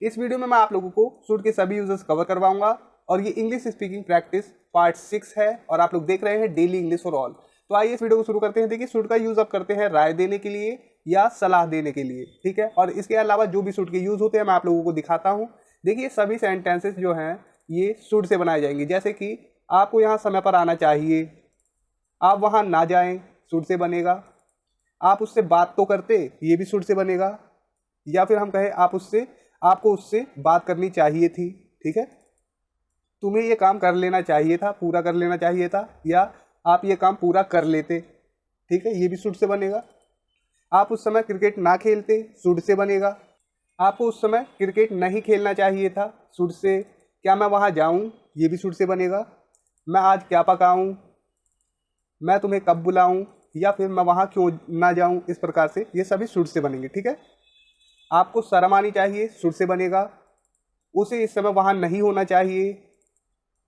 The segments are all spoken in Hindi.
इस वीडियो में मैं आप लोगों को शुड के सभी यूजर्स कवर करवाऊंगा और ये इंग्लिश स्पीकिंग प्रैक्टिस पार्ट 6 है और आप लोग देख रहे हैं डेली इंग्लिश फॉर ऑल। तो आइए इस वीडियो को शुरू करते हैं। देखिए, शुड का यूज आप करते हैं राय देने के लिए या सलाह देने के लिए, ठीक है। और इसके अलावा जो भी शुड के यूज होते हैं मैं आप लोगों को दिखाता हूँ। देखिए, सभी सेंटेंसेस जो हैं ये शुड से बनाए जाएंगे। जैसे कि आपको यहाँ समय पर आना चाहिए, आप वहाँ ना जाएं, शुड से बनेगा। आप उससे बात तो करते, ये भी शुड से बनेगा। या फिर हम कहें आपको उससे बात करनी चाहिए थी, ठीक है। तुम्हें ये काम कर लेना चाहिए था, पूरा कर लेना चाहिए था, या आप ये काम पूरा कर लेते, ठीक है, ये भी शुड से बनेगा। आप उस समय क्रिकेट ना खेलते, शुड से बनेगा। आपको उस समय क्रिकेट नहीं खेलना चाहिए था, शुड से। क्या मैं वहाँ जाऊँ, ये भी शुड से बनेगा। मैं आज क्या पकाऊँ, मैं तुम्हें कब बुलाऊँ, या फिर मैं वहाँ क्यों ना जाऊँ, इस प्रकार से ये सभी शुड से बनेंगे, ठीक है। आपको शर्म आनी चाहिए, शुड से बनेगा। उसे इस समय वहाँ नहीं होना चाहिए,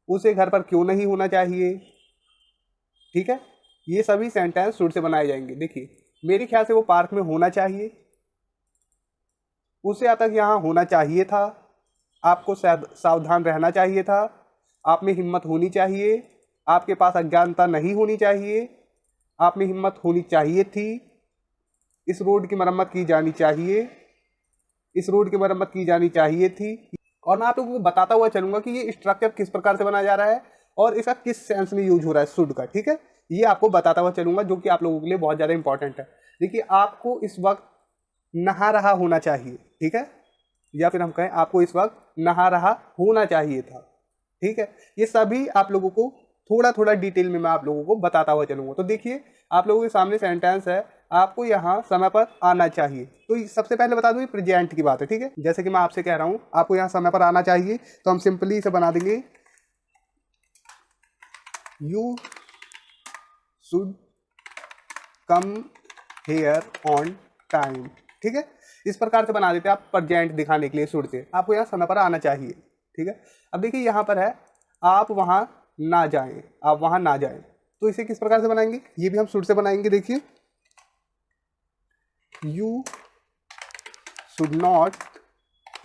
उसे घर पर क्यों नहीं होना चाहिए, ठीक है। ये सभी सेंटेंस शुड से बनाए जाएंगे। देखिए, मेरे ख्याल से वो पार्क में होना चाहिए, उसे अब तक यहाँ होना चाहिए था, आपको सावधान रहना चाहिए था, आप में हिम्मत होनी चाहिए, आपके पास अज्ञानता नहीं होनी चाहिए, आप में हिम्मत होनी चाहिए थी, इस रोड की मरम्मत की जानी चाहिए, इस रोड की मरम्मत की जानी चाहिए थी। और मैं आप लोगों को बताता हुआ चलूंगा कि ये स्ट्रक्चर किस प्रकार से बनाया जा रहा है और इसका किस सेंस में यूज हो रहा है शुड का, ठीक है। ये आपको बताता हुआ चलूंगा, जो कि आप लोगों के लिए बहुत ज़्यादा इंपॉर्टेंट है। देखिए, आपको इस वक्त नहा रहा होना चाहिए, ठीक है, या फिर हम कहें आपको इस वक्त नहा रहा होना चाहिए था, ठीक है। ये सभी आप लोगों को थोड़ा थोड़ा डिटेल में मैं आप लोगों को बताता हुआ चलूंगा। तो देखिए, आप लोगों के सामने सेंटेंस है, आपको यहाँ समय पर आना चाहिए। तो सबसे पहले बता दूं ये प्रेजेंट की बात है, ठीक है। जैसे कि मैं आपसे कह रहा हूँ आपको यहाँ समय पर आना चाहिए, तो हम सिंपली इसे बना देंगे you should come here on time, ठीक है। इस प्रकार से बना देते हैं आप प्रेजेंट दिखाने के लिए शुड से। आपको यहाँ समय पर आना चाहिए, ठीक है। अब देखिए, यहाँ पर है आप वहाँ ना जाएं, आप वहाँ ना जाएं, तो इसे किस प्रकार से बनाएंगे, ये भी हम शुड से बनाएंगे। देखिए, you should not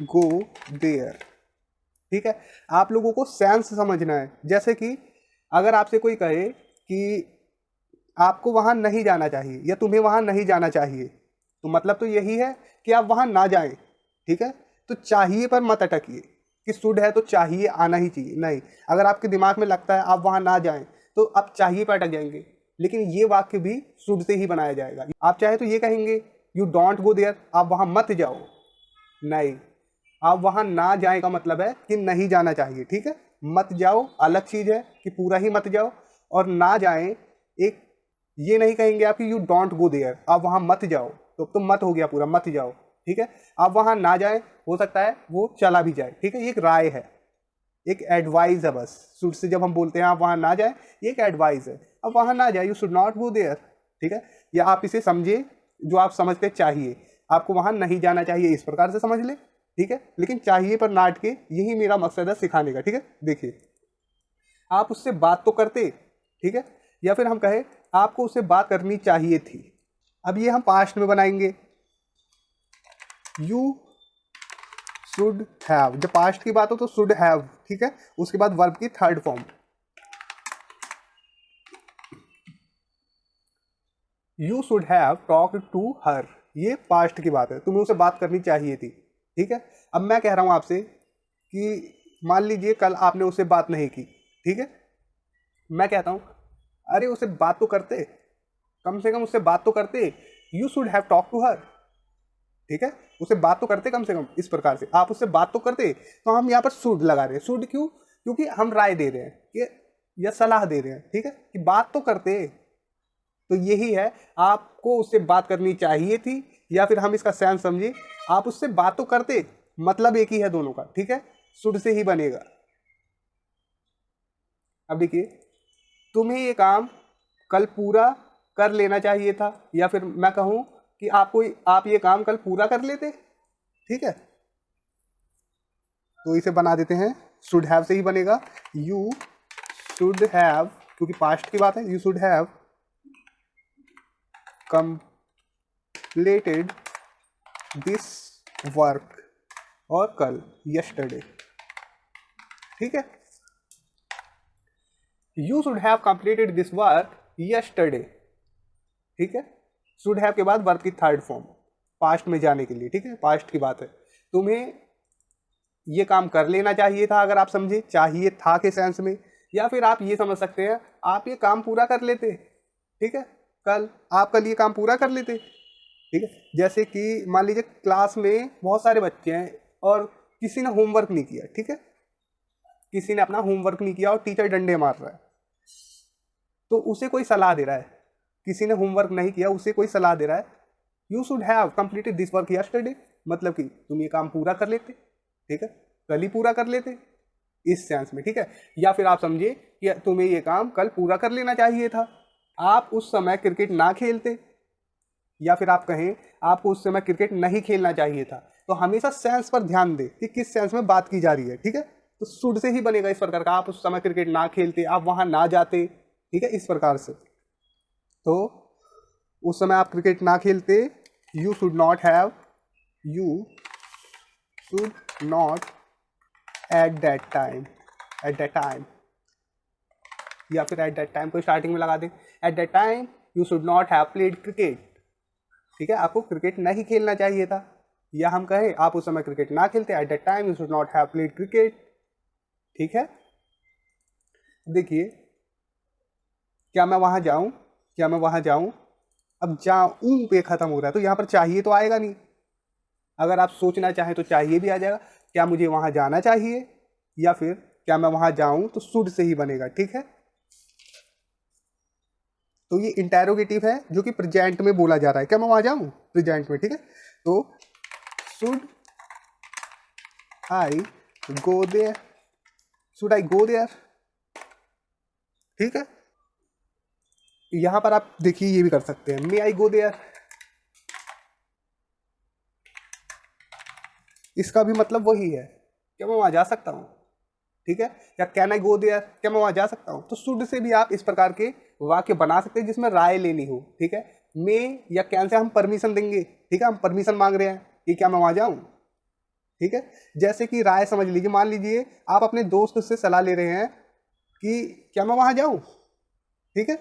go there, ठीक है। आप लोगों को सेंस समझना है। जैसे कि अगर आपसे कोई कहे कि आपको वहां नहीं जाना चाहिए या तुम्हें वहां नहीं जाना चाहिए, तो मतलब तो यही है कि आप वहां ना जाएं, ठीक है। तो चाहिए पर मत अटकिए कि शुड है तो चाहिए आना ही चाहिए, नहीं। अगर आपके दिमाग में लगता है आप वहां ना जाएं, तो आप चाहिए पर अटक जाएंगे। लेकिन ये वाक्य भी शुड से ही बनाया जाएगा। आप चाहे तो ये कहेंगे यू डोंट गो देयर, आप वहां मत जाओ, नहीं। आप वहां ना जाए का मतलब है कि नहीं जाना चाहिए, ठीक है। मत जाओ अलग चीज है कि पूरा ही मत जाओ, और ना जाए एक, ये नहीं कहेंगे आप कि यू डोंट गो देयर, आप वहां मत जाओ, तो मत हो गया पूरा, मत जाओ, ठीक है। आप वहां ना जाए, हो सकता है वो चला भी जाए, ठीक है। ये एक राय है, एक एडवाइस है बस। शुड से जब हम बोलते हैं आप वहां ना जाए, ये एक एडवाइस है। अब वहां ना जाए, you should not go there, ठीक है। या आप इसे समझे जो आप समझते चाहिए, आपको वहां नहीं जाना चाहिए, इस प्रकार से समझ ले, ठीक है। लेकिन चाहिए पर नाट के, यही मेरा मकसद है सिखाने का, ठीक है। देखिए, आप उससे बात तो करते, ठीक है, या फिर हम कहे आपको उससे बात करनी चाहिए थी। अब ये हम पास्ट में बनाएंगे, यू शुड हैव। जब पास्ट की बात हो तो शुड हैव, ठीक है। उसके बाद वर्ब की third form, you should have talked to her. ये पास्ट की बात है, तुम्हें उसे बात करनी चाहिए थी, ठीक है। अब मैं कह रहा हूं आपसे कि मान लीजिए कल आपने उससे बात नहीं की, ठीक है। मैं कहता हूं अरे उसे बात तो करते, कम से कम उससे बात तो करते, you should have talk to her, ठीक है। उसे बात तो करते कम से कम, इस प्रकार से आप उससे बात तो करते। तो हम यहाँ पर शुड लगा रहे हैं। शुड क्यों, क्योंकि हम राय दे रहे हैं कि या सलाह दे रहे हैं, ठीक है, कि बात तो करते। तो यही है, आपको उससे बात करनी चाहिए थी, या फिर हम इसका सेंस समझे आप उससे बात तो करते, मतलब एक ही है दोनों का, ठीक है। शुड से ही बनेगा। अब देखिए, तुम्हें ये काम कल पूरा कर लेना चाहिए था, या फिर मैं कहूं कि आप ये काम कल पूरा कर लेते, ठीक है। तो इसे बना देते हैं, शुड हैव से ही बनेगा। यू शुड हैव, क्योंकि पास्ट की बात है, you should have completed this work, और कल, यस्टरडे। ठीक है, you should have completed this work yesterday. ठीक है, शुड हैव के बाद वर्ब की थर्ड फॉर्म पास्ट में जाने के लिए। ठीक है, पास्ट की बात है, तुम्हें ये काम कर लेना चाहिए था, अगर आप समझे चाहिए था के सेंस में, या फिर आप ये समझ सकते हैं आप ये काम पूरा कर लेते। ठीक है, कल आप कल ये काम पूरा कर लेते। ठीक है, जैसे कि मान लीजिए क्लास में बहुत सारे बच्चे हैं और किसी ने होमवर्क नहीं किया। ठीक है, किसी ने अपना होमवर्क नहीं किया और टीचर डंडे मार रहा है, तो उसे कोई सलाह दे रहा है, किसी ने होमवर्क नहीं किया उसे कोई सलाह दे रहा है, you should have completed this work yesterday, मतलब कि तुम ये काम पूरा कर लेते। ठीक है, कल ही पूरा कर लेते इस सेंस में। ठीक है, या फिर आप समझिए कि तुम्हें ये काम कल पूरा कर लेना चाहिए था, आप उस समय क्रिकेट ना खेलते, या फिर आप कहें आपको उस समय क्रिकेट नहीं खेलना चाहिए था। तो हमेशा सेंस पर ध्यान दें कि किस सेंस में बात की जा रही है। ठीक है, तो शुड से ही बनेगा इस प्रकार का, आप उस समय क्रिकेट ना खेलते, आप वहां ना जाते। ठीक है, इस प्रकार से, तो उस समय आप क्रिकेट ना खेलते, you should not have, you should not at that time, eight that time, या फिर एट दैट टाइम को स्टार्टिंग में लगा दें, eight that time you should not have played cricket. ठीक है, आपको क्रिकेट नहीं खेलना चाहिए था, या हम कहें आप उस समय क्रिकेट ना खेलते, eight that time you should not have played cricket. ठीक है, देखिए, क्या मैं वहां जाऊं, क्या मैं वहां जाऊं, अब जाऊं पे खत्म हो रहा है, तो यहां पर चाहिए तो आएगा नहीं। अगर आप सोचना चाहें तो चाहिए भी आ जाएगा, क्या मुझे वहां जाना चाहिए, या फिर क्या मैं वहां जाऊं, तो शुड से ही बनेगा। ठीक है, तो ये इंटेरोगेटिव है जो कि प्रेजेंट में बोला जा रहा है, क्या मैं वहां जाऊं, प्रेजेंट में। ठीक है, तो should I go there, should I go there. ठीक है, यहां पर आप देखिए ये भी कर सकते हैं, मे आई गो देयर, इसका भी मतलब वही है, क्या मैं वहां जा सकता हूं। ठीक है, या कैन आई गो देयर, क्या मैं वहां जा सकता हूं। तो शुड से भी आप इस प्रकार के वाक्य बना सकते हैं जिसमें राय लेनी हो। ठीक है, मे या कैन से हम परमिशन देंगे। ठीक है, हम परमिशन मांग रहे हैं कि क्या मैं वहां जाऊं। ठीक है, जैसे कि राय समझ लीजिए, मान लीजिए आप अपने दोस्त से सलाह ले रहे हैं कि क्या मैं वहां जाऊं। ठीक है,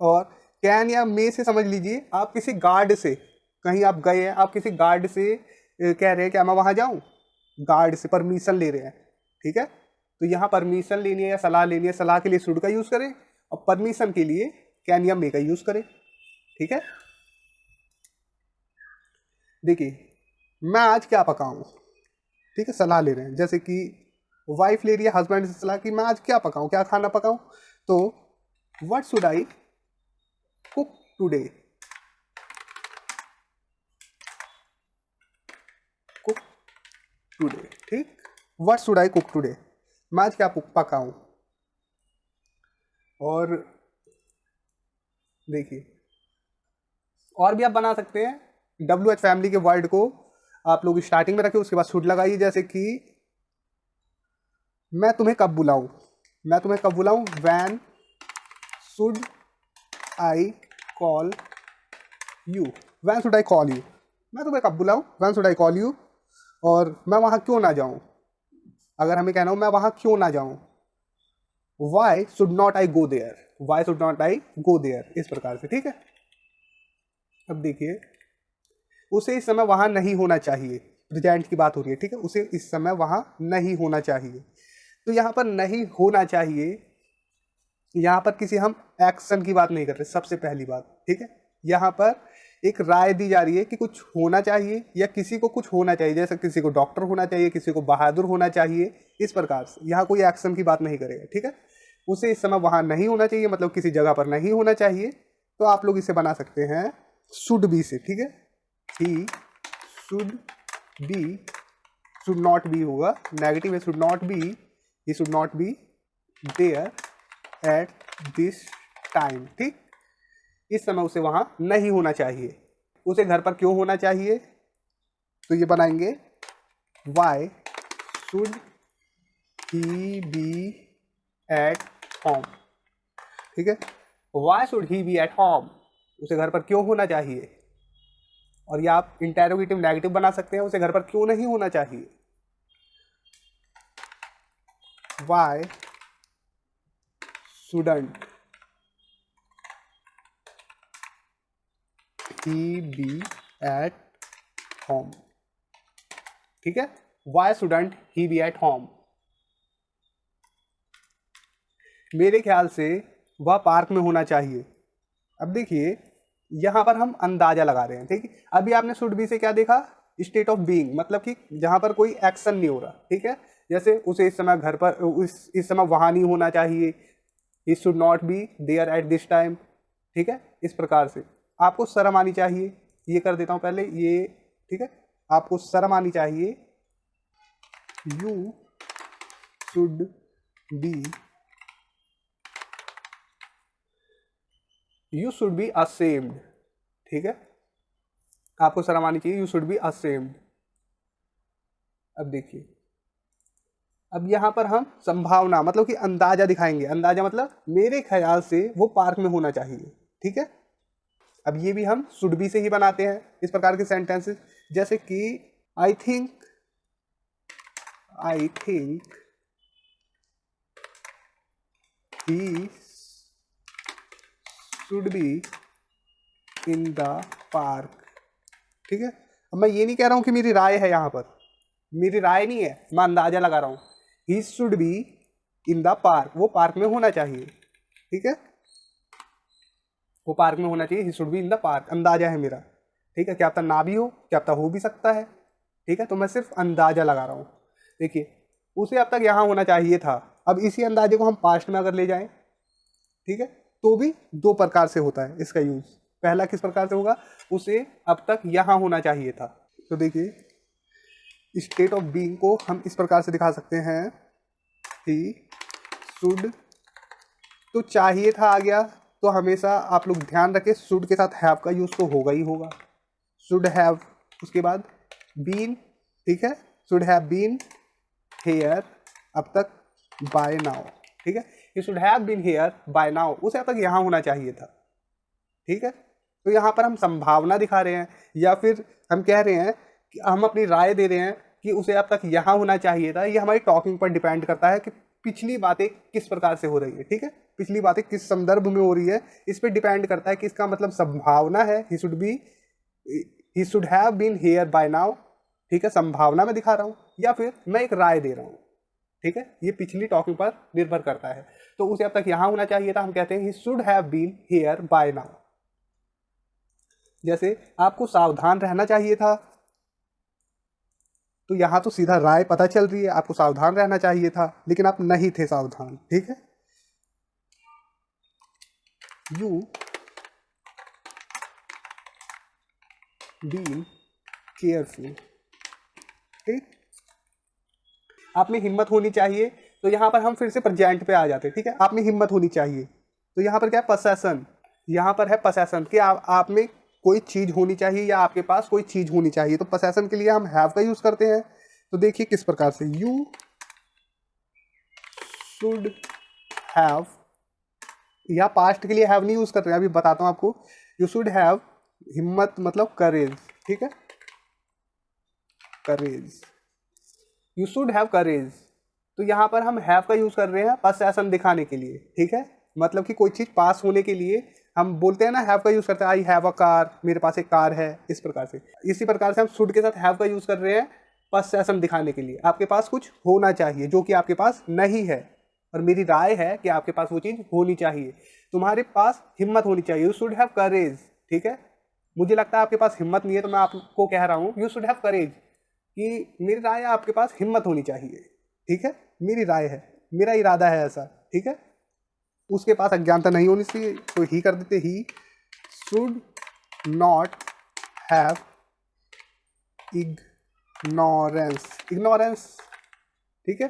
और कैन या मे से समझ लीजिए आप किसी गार्ड से, कहीं आप गए हैं, आप किसी गार्ड से कह रहे हैं क्या मैं वहां जाऊं, गार्ड से परमिशन ले रहे हैं। ठीक है, तो यहाँ परमिशन लेनी है या सलाह लेनी है, सलाह के लिए शुड का यूज करें और परमिशन के लिए कैन या मे का यूज करें। ठीक है, देखिए, मैं आज क्या पकाऊं। ठीक है, सलाह ले रहे हैं, जैसे कि वाइफ ले रही है हस्बैंड से सलाह कि मैं आज क्या पकाऊं, क्या खाना पकाऊं। तो what should I cook today, cook today. ठीक, what should I cook today, मैं आज क्या पकाऊं। और देखिए, और भी आप बना सकते हैं, WH फैमिली के वर्ड को आप लोग स्टार्टिंग में रखें, उसके बाद शुड लगाइए, जैसे कि मैं तुम्हें कब बुलाऊं, मैं तुम्हें कब बुलाऊं, when should I call you, when should I call you, मैं तुम्हें कब बुलाऊं, when should I call you. और मैं वहां क्यों ना जाऊं, अगर हमें कहना हो मैं वहां क्यों ना जाऊं, why should not I go there, why should not I go there, इस प्रकार से। ठीक है, अब देखिए, उसे इस समय वहां नहीं होना चाहिए, प्रेजेंट की बात हो रही है। ठीक है, उसे इस समय वहां नहीं होना चाहिए, तो यहां पर नहीं होना चाहिए, यहां पर किसी हम एक्शन की बात नहीं कर रहे, सबसे पहली बात। ठीक है, यहां पर एक राय दी जा रही है कि कुछ होना चाहिए या किसी को कुछ होना चाहिए, जैसे किसी को डॉक्टर होना चाहिए, किसी को बहादुर होना चाहिए, इस प्रकार से यहाँ कोई एक्शन की बात नहीं करेगा। ठीक है, उसे इस समय वहां नहीं होना चाहिए, मतलब किसी जगह पर नहीं होना चाहिए, तो आप लोग इसे बना सकते हैं शुड बी से। ठीक है, he should be, should not be होगा, नेगेटिव है, should not be, he should not be there at this time. ठीक, इस समय उसे वहां नहीं होना चाहिए, उसे घर पर क्यों होना चाहिए, तो ये बनाएंगे why should he be at home. ठीक है, why should he be at home, उसे घर पर क्यों होना चाहिए, और ये आप इंटेरोगेटिव नेगेटिव बना सकते हैं, उसे घर पर क्यों नहीं होना चाहिए। Why shouldn't he be at home. ठीक है, why shouldn't he be at home. मेरे ख्याल से वह पार्क में होना चाहिए। अब देखिए यहां पर हम अंदाजा लगा रहे हैं, ठीक है। अभी आपने शुड बी से क्या देखा, स्टेट ऑफ बीइंग, मतलब कि जहां पर कोई एक्शन नहीं हो रहा, ठीक है। जैसे उसे इस समय घर पर इस समय वहां नहीं होना चाहिए, he should not be there at this time, ठीक है। इस प्रकार से आपको शर्म आनी चाहिए, ये कर देता हूं पहले ये, ठीक है। आपको शर्म आनी चाहिए, you should be, you should be ashamed, ठीक है। आपको शर्म आनी चाहिए, यू शुड बी असेम्ड। अब देखिए, अब यहां पर हम संभावना मतलब कि अंदाजा दिखाएंगे। अंदाजा मतलब मेरे ख्याल से वो पार्क में होना चाहिए, ठीक है। अब ये भी हम शुड बी से ही बनाते हैं इस प्रकार के सेंटेंसेस, जैसे कि I think he should be in the park, ठीक है। अब मैं ये नहीं कह रहा हूं कि मेरी राय है, यहां पर मेरी राय नहीं है, मैं अंदाजा लगा रहा हूं। ही should be in the park, वो पार्क में होना चाहिए, ठीक है। वो पार्क में होना चाहिए, he should be in the park, अंदाजा है मेरा, ठीक है। क्या पता ना भी हो, क्या पता हो भी सकता है, ठीक है। तो मैं सिर्फ अंदाजा लगा रहा हूं। देखिए उसे अब तक यहां होना चाहिए था, अब इसी अंदाजे को हम पास्ट में अगर ले जाएं, ठीक है, तो भी दो प्रकार से होता है इसका यूज। पहला किस प्रकार से होगा, उसे अब तक यहां होना चाहिए था। तो देखिए स्टेट ऑफ बीइंग को हम इस प्रकार से दिखा सकते हैं, ही शुड, तो चाहिए था आ गया, तो हमेशा आप लोग ध्यान रखें शुड के साथ हैव का यूज तो होगा ही होगा, शुड हैव। उसके बाद बीन, ठीक है, शुड हैव बीन हेयर अब तक बाय नाउ, ठीक है। He should have been here by now, उसे अब तक यहाँ होना चाहिए था, ठीक है। तो यहाँ पर हम संभावना दिखा रहे हैं, या फिर हम कह रहे हैं कि हम अपनी राय दे रहे हैं कि उसे अब तक यहाँ होना चाहिए था। ये हमारी टॉकिंग पर डिपेंड करता है कि पिछली बातें किस प्रकार से हो रही है, ठीक है। पिछली बातें किस संदर्भ में हो रही है, इस पर डिपेंड करता है कि इसका मतलब संभावना है he should have been here by now, ठीक है, संभावना में दिखा रहा हूँ, या फिर मैं एक राय दे रहा हूँ, ठीक है। ये पिछली टॉकिंग पर निर्भर करता है। तो उसे अब तक यहाँ होना चाहिए था, हम कहते हैं he should have been here by now. जैसे आपको सावधान रहना चाहिए था, तो यहां तो सीधा राय पता चल रही है, आपको सावधान रहना चाहिए था लेकिन आप नहीं थे सावधान, ठीक है। यू बीन केयरफुल, ठीक। आप में हिम्मत होनी चाहिए, तो यहां पर हम फिर से प्रेजेंट पे आ जाते हैं, ठीक है। आप में हिम्मत होनी चाहिए, तो यहां पर क्या है, पसेशन, यहां पर है पसेशन कि आप में कोई चीज होनी चाहिए या आपके पास कोई चीज होनी चाहिए। तो पसेशन के लिए हम हैव का यूज करते हैं। तो देखिए किस प्रकार से, यू शुड हैव, या पास्ट के लिए हैव नहीं यूज कर रहे हैं, अभी बताता हूं आपको। यू शुड हैव, हिम्मत मतलब करेज, ठीक है, करेज, यू शुड हैव करेज। तो यहां पर हम हैव का यूज कर रहे हैं पसेशन दिखाने के लिए, ठीक है। मतलब कि कोई चीज पास होने के लिए हम बोलते हैं ना, हैव का यूज करते हैं, आई हैव अ कार, मेरे पास एक कार है, इस प्रकार से। इसी प्रकार से हम शुड के साथ हैव का यूज कर रहे हैं पसेशन दिखाने के लिए, आपके पास कुछ होना चाहिए जो कि आपके पास नहीं है, और मेरी राय है कि आपके पास वो चीज होनी चाहिए। तुम्हारे पास हिम्मत होनी चाहिए, यू शुड हैव करेज, ठीक है। मुझे लगता है आपके पास हिम्मत नहीं है, तो मैं आपको कह रहा हूँ यू शुड हैव करेज, कि मेरी राय है आपके पास हिम्मत होनी चाहिए, ठीक है। मेरी राय है, मेरा इरादा है ऐसा, ठीक है। उसके पास अज्ञानता नहीं होनी चाहिए, तो ही कर देते, ही should not have ignorance, ignorance, ठीक है।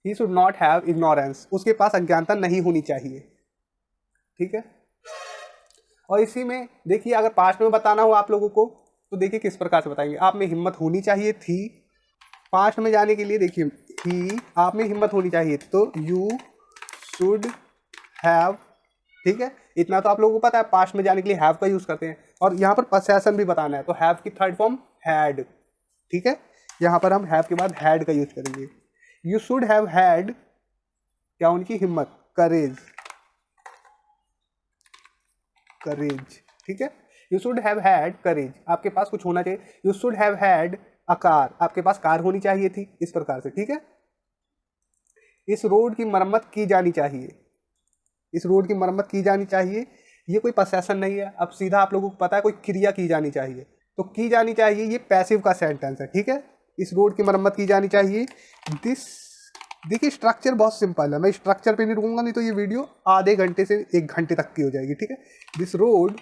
He should not have ignorance, उसके पास अज्ञानता नहीं होनी चाहिए, ठीक है। और इसी में देखिए अगर पास्ट में बताना हो आप लोगों को, तो देखिए किस प्रकार से बताएंगे। आप में हिम्मत होनी चाहिए थी, पास्ट में जाने के लिए देखिए ही, आप में हिम्मत होनी चाहिए, तो यू शुड हैव, ठीक है। इतना तो आप लोगों को पता है, पास्ट में जाने के लिए हैव का यूज करते हैं। और यहाँ पर possession भी बताना है, तो have की थर्ड फॉर्म had, ठीक है। यहाँ पर हम have के बाद had का यूज करेंगे। You should have had, क्या उनकी हिम्मत, courage, courage, ठीक है। You should have had courage, आपके पास कुछ होना चाहिए। You should have had a car, आपके पास कार होनी चाहिए थी, इस प्रकार से, ठीक है। इस रोड की मरम्मत की जानी चाहिए, इस रोड की मरम्मत की जानी चाहिए, ये कोई पसेशन नहीं है। अब सीधा आप लोगों को पता है कोई क्रिया की जानी चाहिए, तो की जानी चाहिए ये पैसिव का सेंटेंस है, ठीक है। इस रोड की मरम्मत की जानी चाहिए। दिस, देखिए स्ट्रक्चर बहुत सिंपल है, मैं स्ट्रक्चर पे नहीं रुकूंगा, नहीं तो ये वीडियो आधे घंटे से 1 घंटे तक की हो जाएगी, ठीक है। This road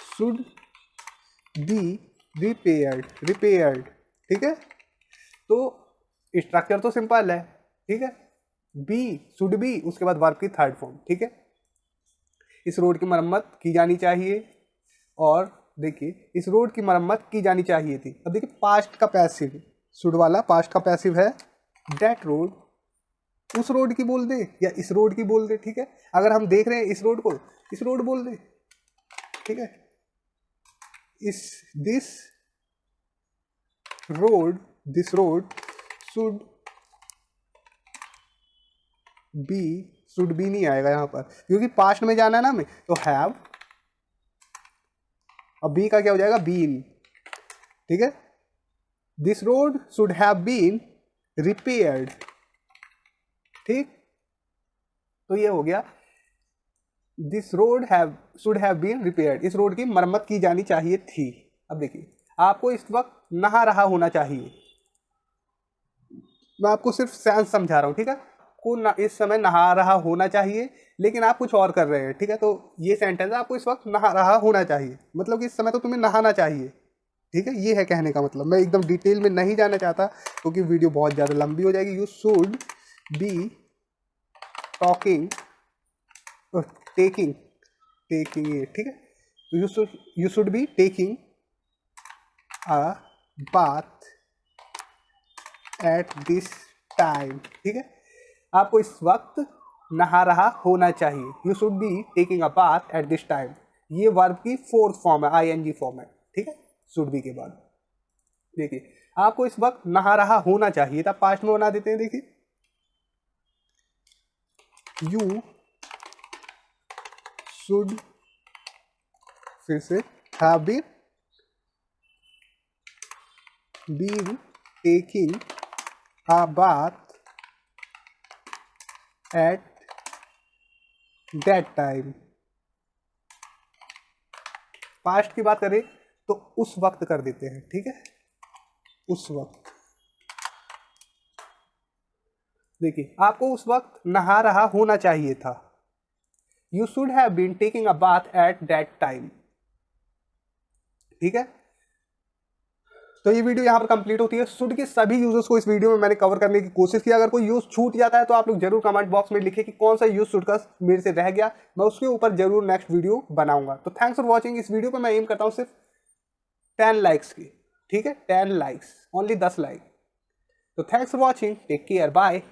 should be repaired, ठीक है। तो स्ट्रक्चर तो सिंपल है, ठीक है। बी, शुड बी, उसके बाद वर्ब की थर्ड फॉर्म, ठीक है। इस रोड की मरम्मत की जानी चाहिए, और देखिए इस रोड की मरम्मत की जानी चाहिए थी। अब देखिए पास्ट का पैसिव, शुड वाला पास्ट का पैसिव है। दैट रोड, उस रोड की बोल दे या इस रोड की बोल दे, ठीक है। अगर हम देख रहे हैं इस रोड को, इस रोड बोल दे, ठीक है। इस दिस रोड शुड बी नहीं आएगा यहाँ पर, क्योंकि पास्ट में जाना है ना हमें, तो हैव, अब बी का क्या हो जाएगा, बीन, ठीक है। This road should have been repaired, ठीक। तो ये हो गया, this road should have been repaired, इस रोड की मरम्मत की जानी चाहिए थी। अब देखिए आपको इस वक्त नहा रहा होना चाहिए, मैं आपको सिर्फ सेंस समझा रहा हूँ, ठीक है। को इस समय नहा रहा होना चाहिए, लेकिन आप कुछ और कर रहे हैं, ठीक है। तो ये सेंटेंस है, आपको इस वक्त नहा रहा होना चाहिए, मतलब कि इस समय तो तुम्हें नहाना चाहिए, ठीक है। ये है कहने का मतलब। मैं एकदम डिटेल में नहीं जाना चाहता क्योंकि वीडियो बहुत ज़्यादा लंबी हो जाएगी। You should be talking, taking it, ठीक है। You should be taking a bath eight this time, ठीक है। आपको इस वक्त नहा रहा होना चाहिए। You should be taking a bath eight this time, ये वर्ब की फोर्थ फॉर्म है, आईएनजी फॉर्म है, ठीक है। शुड बी के बाद देखिए आपको इस वक्त नहा रहा होना चाहिए था, पास्ट में बना देते हैं। देखिए यू शुड, फिर से have been taking a bath at that time. Past की बात करें तो उस वक्त कर देते हैं, ठीक है, उस वक्त। देखिए आपको उस वक्त नहा रहा होना चाहिए था। You should have been taking a bath at that time, ठीक है। तो ये वीडियो यहाँ पर कंप्लीट होती है। शुड के सभी यूजर्स को इस वीडियो में मैंने कवर करने की कोशिश की। अगर कोई यूज छूट जाता है तो आप लोग जरूर कमेंट बॉक्स में लिखें कि कौन सा यूज शुड का मेरे से रह गया, मैं उसके ऊपर जरूर नेक्स्ट वीडियो बनाऊंगा। तो थैंक्स फॉर वॉचिंग। इस वीडियो पर मैं एम करता हूँ सिर्फ 10 लाइक्स की, ठीक है, 10 लाइक्स, ओनली 10 लाइक। तो thanks for watching, take care, bye.